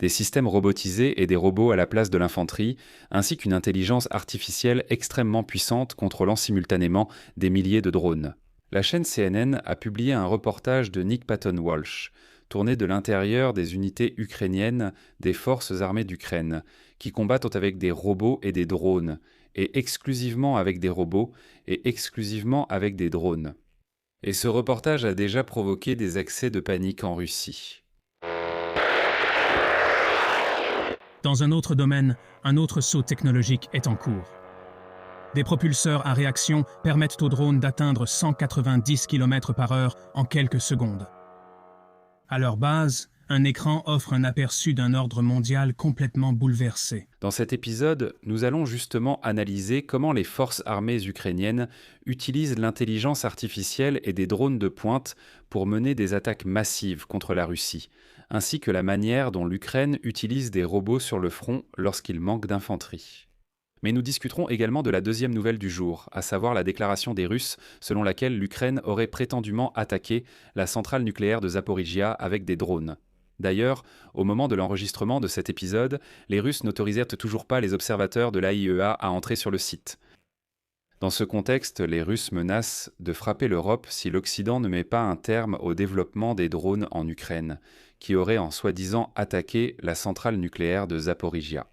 des systèmes robotisés et des robots à la place de l'infanterie, ainsi qu'une intelligence artificielle extrêmement puissante contrôlant simultanément des milliers de drones. La chaîne CNN a publié un reportage de Nick Patton Walsh, tourné de l'intérieur des unités ukrainiennes des forces armées d'Ukraine, qui combattent avec des robots et des drones, et exclusivement avec des robots et exclusivement avec des drones. Et ce reportage a déjà provoqué des accès de panique en Russie. Dans un autre domaine, un autre saut technologique est en cours. Des propulseurs à réaction permettent aux drones d'atteindre 190 km/h en quelques secondes. À leur base, un écran offre un aperçu d'un ordre mondial complètement bouleversé. Dans cet épisode, nous allons justement analyser comment les forces armées ukrainiennes utilisent l'intelligence artificielle et des drones de pointe pour mener des attaques massives contre la Russie, ainsi que la manière dont l'Ukraine utilise des robots sur le front lorsqu'il manque d'infanterie. Mais nous discuterons également de la deuxième nouvelle du jour, à savoir la déclaration des Russes selon laquelle l'Ukraine aurait prétendument attaqué la centrale nucléaire de Zaporijia avec des drones. D'ailleurs, au moment de l'enregistrement de cet épisode, les Russes n'autorisèrent toujours pas les observateurs de l'AIEA à entrer sur le site. Dans ce contexte, les Russes menacent de frapper l'Europe si l'Occident ne met pas un terme au développement des drones en Ukraine, qui auraient en soi-disant attaqué la centrale nucléaire de Zaporijia.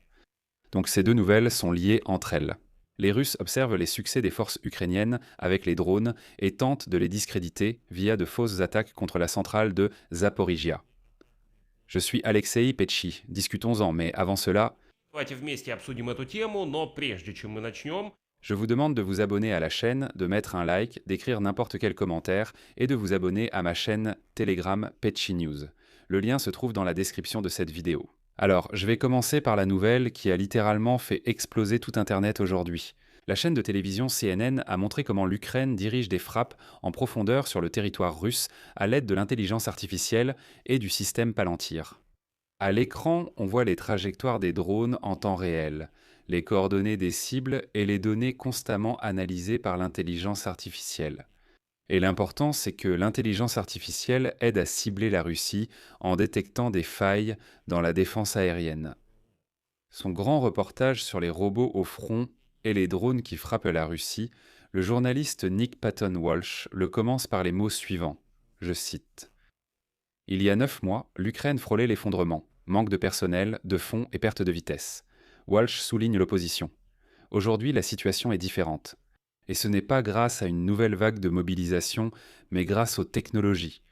Donc ces deux nouvelles sont liées entre elles. Les Russes observent les succès des forces ukrainiennes avec les drones et tentent de les discréditer via de fausses attaques contre la centrale de Zaporijia. Je suis Alexei Petchi, discutons-en, mais avant cela, je vous demande de vous abonner à la chaîne, de mettre un like, d'écrire n'importe quel commentaire et de vous abonner à ma chaîne Telegram Petchi News. Le lien se trouve dans la description de cette vidéo. Alors, je vais commencer par la nouvelle qui a littéralement fait exploser tout Internet aujourd'hui. La chaîne de télévision CNN a montré comment l'Ukraine dirige des frappes en profondeur sur le territoire russe à l'aide de l'intelligence artificielle et du système Palantir. À l'écran, on voit les trajectoires des drones en temps réel, les coordonnées des cibles et les données constamment analysées par l'intelligence artificielle. Et l'important, c'est que l'intelligence artificielle aide à cibler la Russie en détectant des failles dans la défense aérienne. Son grand reportage sur les robots au front et les drones qui frappent la Russie, le journaliste Nick Patton Walsh le commence par les mots suivants, je cite. « Il y a 9 mois, l'Ukraine frôlait l'effondrement, manque de personnel, de fonds et perte de vitesse. Walsh souligne l'opposition. Aujourd'hui, la situation est différente. Et ce n'est pas grâce à une nouvelle vague de mobilisation, mais grâce aux technologies.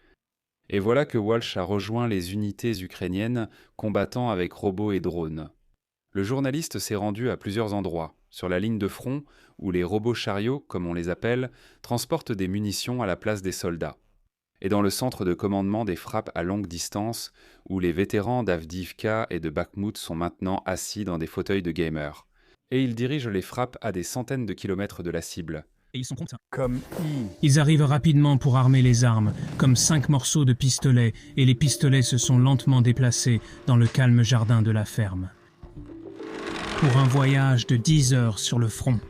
Et voilà que Walsh a rejoint les unités ukrainiennes combattant avec robots et drones. Le journaliste s'est rendu à plusieurs endroits, sur la ligne de front, où les robots chariots, comme on les appelle, transportent des munitions à la place des soldats. Et dans le centre de commandement des frappes à longue distance, où les vétérans d'Avdiivka et de Bakhmout sont maintenant assis dans des fauteuils de gamers. Et ils dirigent les frappes à des centaines de kilomètres de la cible. Et ils sont contents. Ils arrivent rapidement pour armer les armes, comme 5 morceaux de pistolets, et les pistolets se sont lentement déplacés dans le calme jardin de la ferme. Pour un voyage de 10 heures sur le front.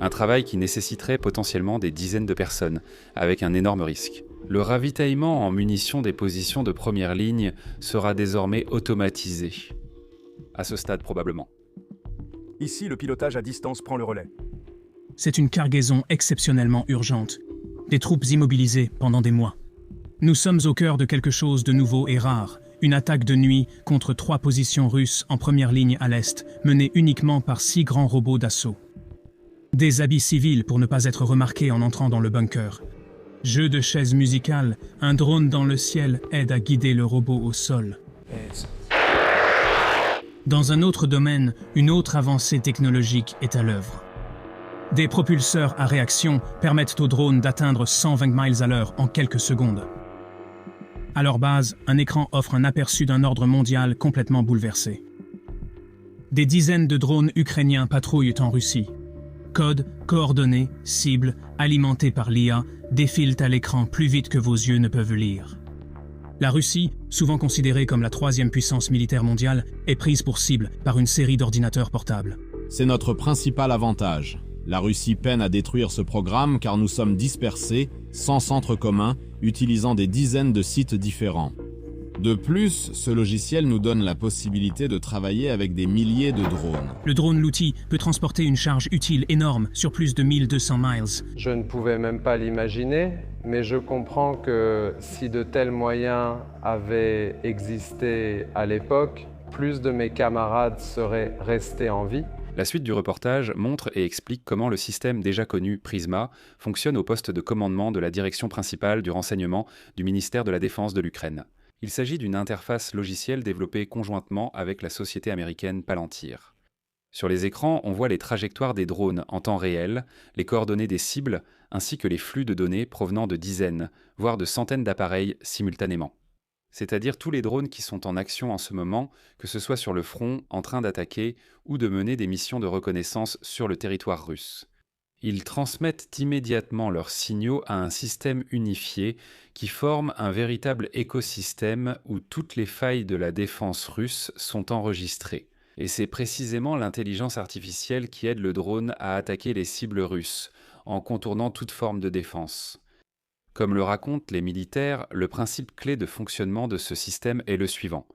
Un travail qui nécessiterait potentiellement des dizaines de personnes, avec un énorme risque. Le ravitaillement en munitions des positions de première ligne sera désormais automatisé. À ce stade probablement. Ici, le pilotage à distance prend le relais. C'est une cargaison exceptionnellement urgente. Des troupes immobilisées pendant des mois. Nous sommes au cœur de quelque chose de nouveau et rare. Une attaque de nuit contre 3 positions russes en première ligne à l'est, menée uniquement par 6 grands robots d'assaut. Des habits civils pour ne pas être remarqués en entrant dans le bunker. Jeu de chaises musicales, un drone dans le ciel aide à guider le robot au sol. Dans un autre domaine, une autre avancée technologique est à l'œuvre. Des propulseurs à réaction permettent aux drones d'atteindre 120 miles à l'heure en quelques secondes. À leur base, un écran offre un aperçu d'un ordre mondial complètement bouleversé. Des dizaines de drones ukrainiens patrouillent en Russie. Codes, coordonnées, cibles, alimentés par l'IA, défilent à l'écran plus vite que vos yeux ne peuvent lire. La Russie, souvent considérée comme la 3e puissance militaire mondiale, est prise pour cible par une série d'ordinateurs portables. C'est notre principal avantage. La Russie peine à détruire ce programme car nous sommes dispersés, sans centre commun, utilisant des dizaines de sites différents. De plus, ce logiciel nous donne la possibilité de travailler avec des milliers de drones. Le drone Looty peut transporter une charge utile énorme sur plus de 1200 miles. Je ne pouvais même pas l'imaginer, mais je comprends que si de tels moyens avaient existé à l'époque, plus de mes camarades seraient restés en vie. La suite du reportage montre et explique comment le système déjà connu Prisma fonctionne au poste de commandement de la direction principale du renseignement du ministère de la Défense de l'Ukraine. Il s'agit d'une interface logicielle développée conjointement avec la société américaine Palantir. Sur les écrans, on voit les trajectoires des drones en temps réel, les coordonnées des cibles, ainsi que les flux de données provenant de dizaines, voire de centaines d'appareils simultanément. C'est-à-dire tous les drones qui sont en action en ce moment, que ce soit sur le front, en train d'attaquer ou de mener des missions de reconnaissance sur le territoire russe. Ils transmettent immédiatement leurs signaux à un système unifié qui forme un véritable écosystème où toutes les failles de la défense russe sont enregistrées. Et c'est précisément l'intelligence artificielle qui aide le drone à attaquer les cibles russes, en contournant toute forme de défense. Comme le racontent les militaires, le principe clé de fonctionnement de ce système est le suivant.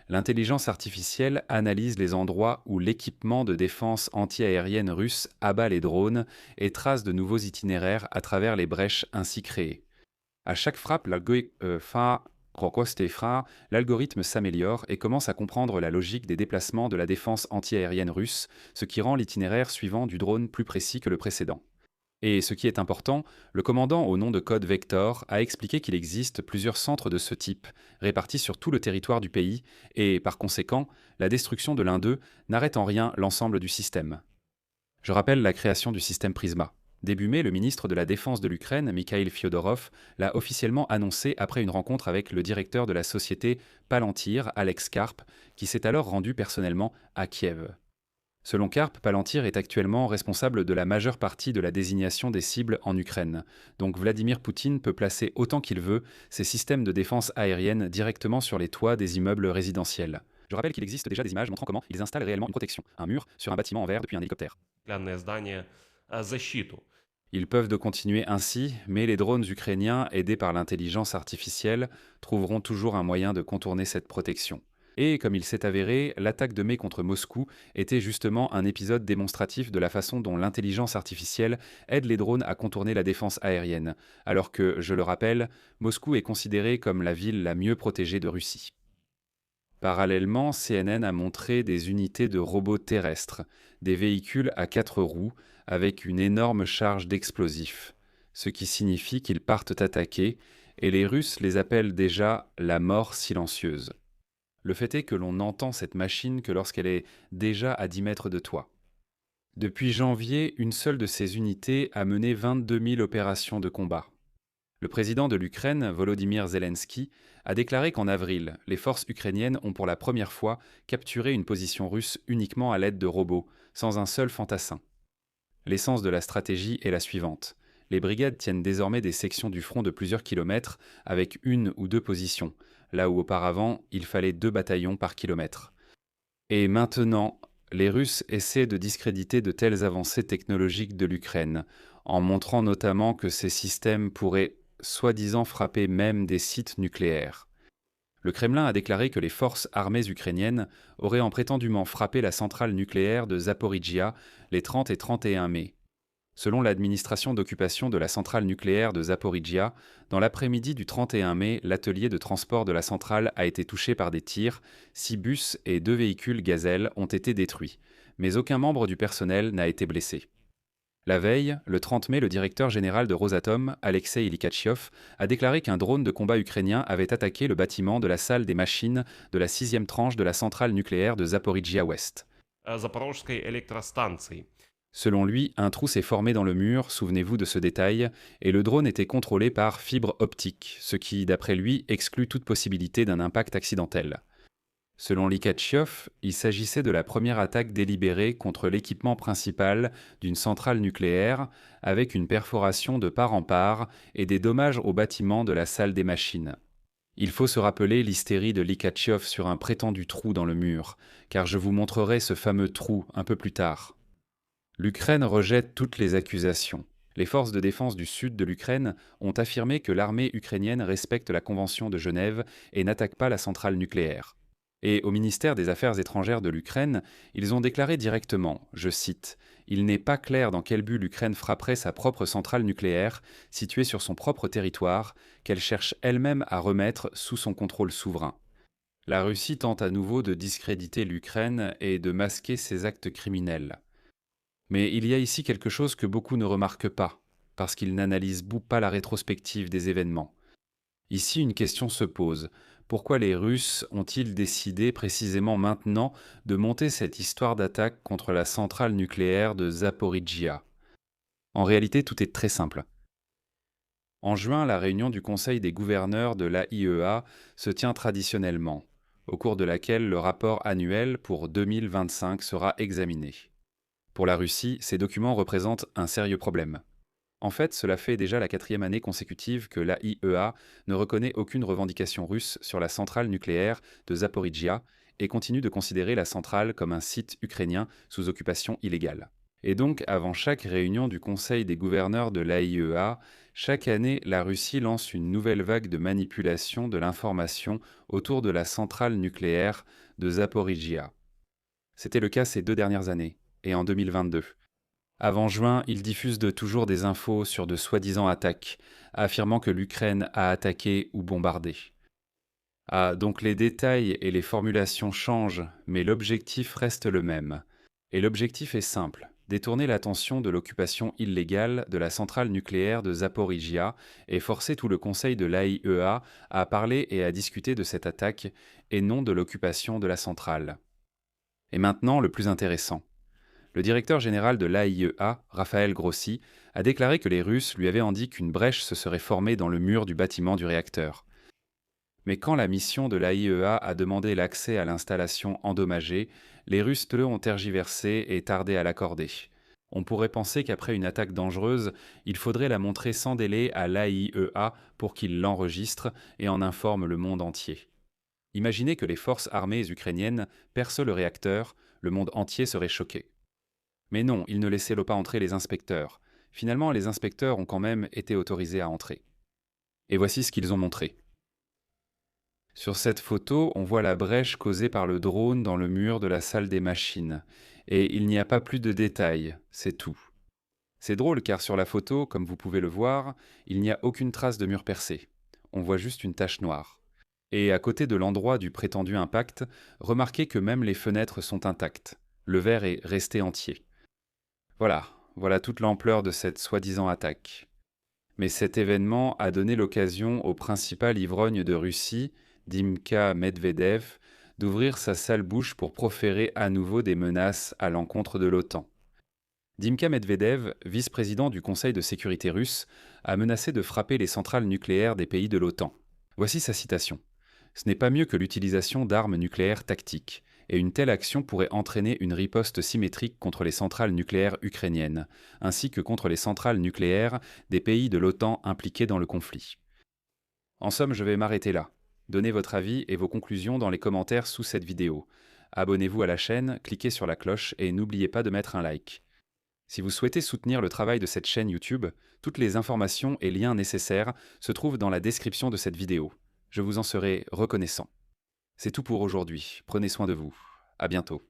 L'intelligence artificielle analyse les endroits où l'équipement de défense antiaérienne russe abat les drones et trace de nouveaux itinéraires à travers les brèches ainsi créées. À chaque frappe, l'algorithme s'améliore et commence à comprendre la logique des déplacements de la défense antiaérienne russe, ce qui rend l'itinéraire suivant du drone plus précis que le précédent. Et ce qui est important, le commandant au nom de code Vector a expliqué qu'il existe plusieurs centres de ce type, répartis sur tout le territoire du pays, et par conséquent, la destruction de l'un d'eux n'arrête en rien l'ensemble du système. Je rappelle la création du système Prisma. Début mai, le ministre de la Défense de l'Ukraine, Mikhail Fyodorov, l'a officiellement annoncé après une rencontre avec le directeur de la société Palantir, Alex Karp, qui s'est alors rendu personnellement à Kiev. Selon Karp, Palantir est actuellement responsable de la majeure partie de la désignation des cibles en Ukraine. Donc Vladimir Poutine peut placer autant qu'il veut ses systèmes de défense aérienne directement sur les toits des immeubles résidentiels. Je rappelle qu'il existe déjà des images montrant comment ils installent réellement une protection, un mur, sur un bâtiment en verre depuis un hélicoptère. Ils peuvent de continuer ainsi, mais les drones ukrainiens, aidés par l'intelligence artificielle, trouveront toujours un moyen de contourner cette protection. Et, comme il s'est avéré, l'attaque de mai contre Moscou était justement un épisode démonstratif de la façon dont l'intelligence artificielle aide les drones à contourner la défense aérienne, alors que, je le rappelle, Moscou est considérée comme la ville la mieux protégée de Russie. Parallèlement, CNN a montré des unités de robots terrestres, des véhicules à 4 roues, avec une énorme charge d'explosifs, ce qui signifie qu'ils partent attaquer, et les Russes les appellent déjà la mort silencieuse. Le fait est que l'on n'entend cette machine que lorsqu'elle est déjà à 10 mètres de toi. Depuis janvier, une seule de ces unités a mené 22 000 opérations de combat. Le président de l'Ukraine, Volodymyr Zelensky, a déclaré qu'en avril, les forces ukrainiennes ont pour la première fois capturé une position russe uniquement à l'aide de robots, sans un seul fantassin. L'essence de la stratégie est la suivante. Les brigades tiennent désormais des sections du front de plusieurs kilomètres avec 1 ou 2 positions, là où auparavant, il fallait 2 bataillons par kilomètre. Et maintenant, les Russes essaient de discréditer de telles avancées technologiques de l'Ukraine, en montrant notamment que ces systèmes pourraient soi-disant frapper même des sites nucléaires. Le Kremlin a déclaré que les forces armées ukrainiennes auraient prétendument frappé la centrale nucléaire de Zaporijia les 30 et 31 mai. Selon l'administration d'occupation de la centrale nucléaire de Zaporijia, dans l'après-midi du 31 mai, l'atelier de transport de la centrale a été touché par des tirs, 6 bus et 2 véhicules Gazelle ont été détruits, mais aucun membre du personnel n'a été blessé. La veille, le 30 mai, le directeur général de Rosatom, Alexei Likhatchiov, a déclaré qu'un drone de combat ukrainien avait attaqué le bâtiment de la salle des machines de la 6e tranche de la centrale nucléaire de Zaporijia Ouest. Selon lui, un trou s'est formé dans le mur, souvenez-vous de ce détail, et le drone était contrôlé par fibre optique, ce qui, d'après lui, exclut toute possibilité d'un impact accidentel. Selon Likhatchiov, il s'agissait de la première attaque délibérée contre l'équipement principal d'une centrale nucléaire, avec une perforation de part en part et des dommages au bâtiment de la salle des machines. Il faut se rappeler l'hystérie de Likhatchiov sur un prétendu trou dans le mur, car je vous montrerai ce fameux trou un peu plus tard. L'Ukraine rejette toutes les accusations. Les forces de défense du sud de l'Ukraine ont affirmé que l'armée ukrainienne respecte la Convention de Genève et n'attaque pas la centrale nucléaire. Et au ministère des Affaires étrangères de l'Ukraine, ils ont déclaré directement, je cite, « Il n'est pas clair dans quel but l'Ukraine frapperait sa propre centrale nucléaire, située sur son propre territoire, qu'elle cherche elle-même à remettre sous son contrôle souverain. » La Russie tente à nouveau de discréditer l'Ukraine et de masquer ses actes criminels. Mais il y a ici quelque chose que beaucoup ne remarquent pas, parce qu'ils n'analysent pas la rétrospective des événements. Ici, une question se pose. Pourquoi les Russes ont-ils décidé précisément maintenant de monter cette histoire d'attaque contre la centrale nucléaire de Zaporijjia? En réalité, tout est très simple. En juin, la réunion du Conseil des gouverneurs de l'AIEA se tient traditionnellement, au cours de laquelle le rapport annuel pour 2025 sera examiné. Pour la Russie, ces documents représentent un sérieux problème. En fait, cela fait déjà la 4e année consécutive que l'AIEA ne reconnaît aucune revendication russe sur la centrale nucléaire de Zaporijjia et continue de considérer la centrale comme un site ukrainien sous occupation illégale. Et donc, avant chaque réunion du Conseil des gouverneurs de l'AIEA, chaque année, la Russie lance une nouvelle vague de manipulation de l'information autour de la centrale nucléaire de Zaporijjia. C'était le cas ces 2 dernières années, et en 2022. Avant juin, ils diffusent toujours des infos sur de soi-disant attaques, affirmant que l'Ukraine a attaqué ou bombardé. Ah, donc les détails et les formulations changent, mais l'objectif reste le même. Et l'objectif est simple, détourner l'attention de l'occupation illégale de la centrale nucléaire de Zaporijjia et forcer tout le Conseil de l'AIEA à parler et à discuter de cette attaque, et non de l'occupation de la centrale. Et maintenant, le plus intéressant. Le directeur général de l'AIEA, Raphaël Grossi, a déclaré que les Russes lui avaient dit qu'une brèche se serait formée dans le mur du bâtiment du réacteur. Mais quand la mission de l'AIEA a demandé l'accès à l'installation endommagée, les Russes ont tergiversé et tardé à l'accorder. On pourrait penser qu'après une attaque dangereuse, il faudrait la montrer sans délai à l'AIEA pour qu'il l'enregistre et en informe le monde entier. Imaginez que les forces armées ukrainiennes percent le réacteur, le monde entier serait choqué. Mais non, ils ne laissaient pas entrer les inspecteurs. Finalement, les inspecteurs ont quand même été autorisés à entrer. Et voici ce qu'ils ont montré. Sur cette photo, on voit la brèche causée par le drone dans le mur de la salle des machines. Et il n'y a pas plus de détails, c'est tout. C'est drôle car sur la photo, comme vous pouvez le voir, il n'y a aucune trace de mur percé. On voit juste une tache noire. Et à côté de l'endroit du prétendu impact, remarquez que même les fenêtres sont intactes. Le verre est resté entier. Voilà toute l'ampleur de cette soi-disant attaque. Mais cet événement a donné l'occasion au principal ivrogne de Russie, Dmytro Medvedev, d'ouvrir sa sale bouche pour proférer à nouveau des menaces à l'encontre de l'OTAN. Dmytro Medvedev, vice-président du Conseil de sécurité russe, a menacé de frapper les centrales nucléaires des pays de l'OTAN. Voici sa citation. « Ce n'est pas mieux que l'utilisation d'armes nucléaires tactiques. Et une telle action pourrait entraîner une riposte symétrique contre les centrales nucléaires ukrainiennes, ainsi que contre les centrales nucléaires des pays de l'OTAN impliqués dans le conflit. » En somme, je vais m'arrêter là. Donnez votre avis et vos conclusions dans les commentaires sous cette vidéo. Abonnez-vous à la chaîne, cliquez sur la cloche et n'oubliez pas de mettre un like. Si vous souhaitez soutenir le travail de cette chaîne YouTube, toutes les informations et liens nécessaires se trouvent dans la description de cette vidéo. Je vous en serai reconnaissant. C'est tout pour aujourd'hui. Prenez soin de vous. À bientôt.